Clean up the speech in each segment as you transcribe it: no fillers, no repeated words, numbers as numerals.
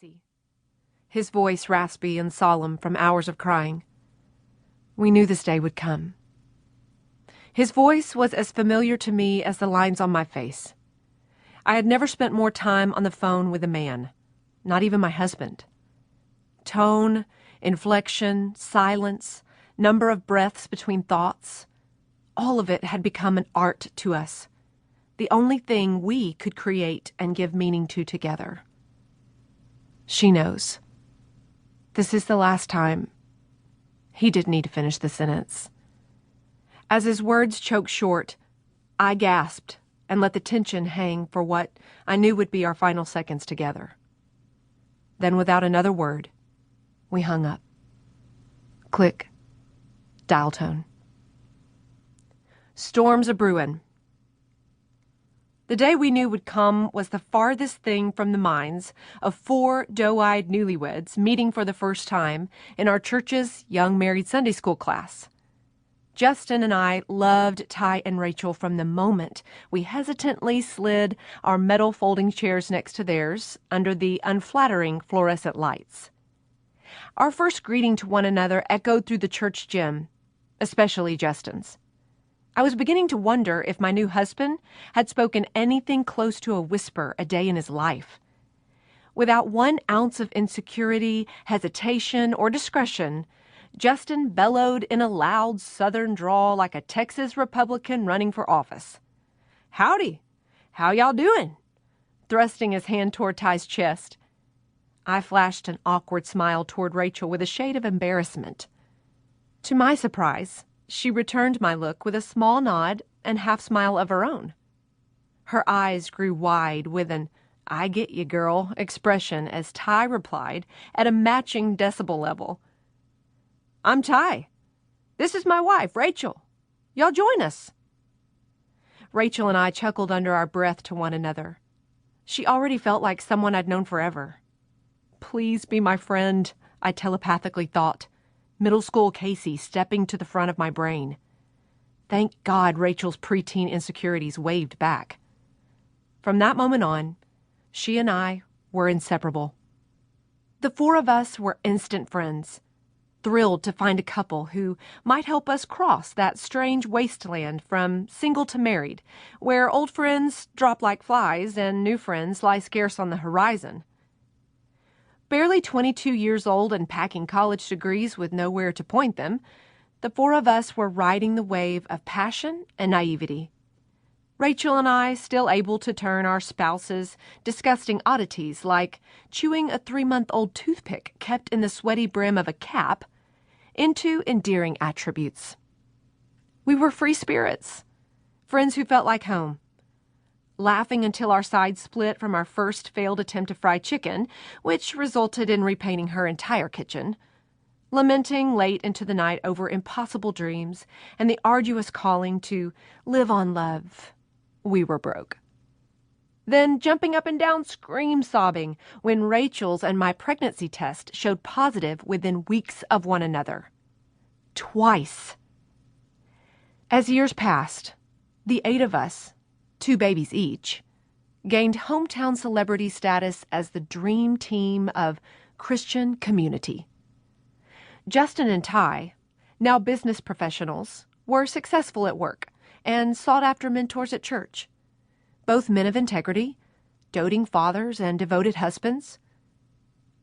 Kasey, his voice raspy and solemn from hours of crying. We knew this day would come. His voice was as familiar to me as the lines on my face. I had never spent more time on the phone with a man, not even my husband. Tone, inflection, silence, number of breaths between thoughts, all of it had become an art to us, the only thing we could create and give meaning to together. She knows. This is the last time. He didn't need to finish the sentence. As his words choked short, I gasped and let the tension hang for what I knew would be our final seconds together. Then, without another word, we hung up. Click. Dial tone. Storms a-brewin'. The day we knew would come was the farthest thing from the minds of 4 doe-eyed newlyweds meeting for the first time in our church's young married Sunday school class. Justin and I loved Ty and Rachel from the moment we hesitantly slid our metal folding chairs next to theirs under the unflattering fluorescent lights. Our first greeting to one another echoed through the church gym, especially Justin's. I was beginning to wonder if my new husband had spoken anything close to a whisper a day in his life. Without 1 ounce of insecurity, hesitation, or discretion, Justin bellowed in a loud southern drawl like a Texas Republican running for office. "Howdy! How y'all doing?" thrusting his hand toward Ty's chest. I flashed an awkward smile toward Rachel with a shade of embarrassment. To my surprise, she returned my look with a small nod and half-smile of her own. Her eyes grew wide with an "I get you, girl" expression as Ty replied at a matching decibel level. "I'm Ty. This is my wife, Rachel. Y'all join us." Rachel and I chuckled under our breath to one another. She already felt like someone I'd known forever. Please be my friend, I telepathically thought. Middle school Kasey stepping to the front of my brain. Thank God Rachel's preteen insecurities waved back. From that moment on, she and I were inseparable. The 4 of us were instant friends, thrilled to find a couple who might help us cross that strange wasteland from single to married, where old friends drop like flies and new friends lie scarce on the horizon. Barely 22 years old and packing college degrees with nowhere to point them, the 4 of us were riding the wave of passion and naivety. Rachel and I still able to turn our spouses' disgusting oddities like chewing a 3-month-old toothpick kept in the sweaty brim of a cap into endearing attributes. We were free spirits, friends who felt like home. Laughing until our sides split from our first failed attempt to fry chicken, which resulted in repainting her entire kitchen. Lamenting late into the night over impossible dreams and the arduous calling to live on love. We were broke. Then jumping up and down scream-sobbing when Rachel's and my pregnancy test showed positive within weeks of one another. Twice. As years passed, the 8 of us, 2 babies each, gained hometown celebrity status as the dream team of Christian community. Justin and Ty, now business professionals, were successful at work and sought after mentors at church. Both men of integrity, doting fathers and devoted husbands.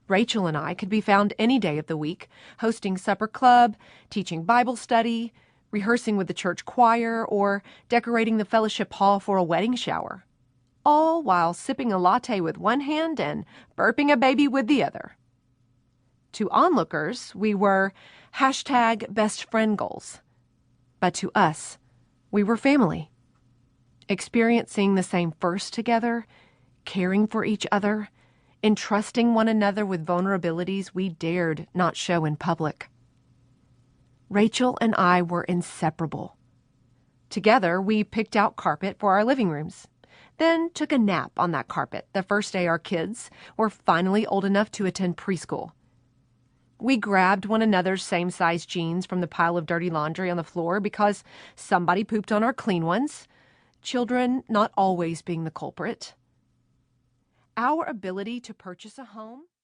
Rachel and I could be found any day of the week, hosting supper club, teaching Bible study, rehearsing with the church choir, or decorating the fellowship hall for a wedding shower, all while sipping a latte with one hand and burping a baby with the other. To onlookers, we were #best friend goals. But to us, we were family. Experiencing the same first together, caring for each other, entrusting one another with vulnerabilities we dared not show in public. Rachel and I were inseparable. Together, we picked out carpet for our living rooms, then took a nap on that carpet the first day our kids were finally old enough to attend preschool. We grabbed one another's same-size jeans from the pile of dirty laundry on the floor because somebody pooped on our clean ones, children not always being the culprit. Our ability to purchase a home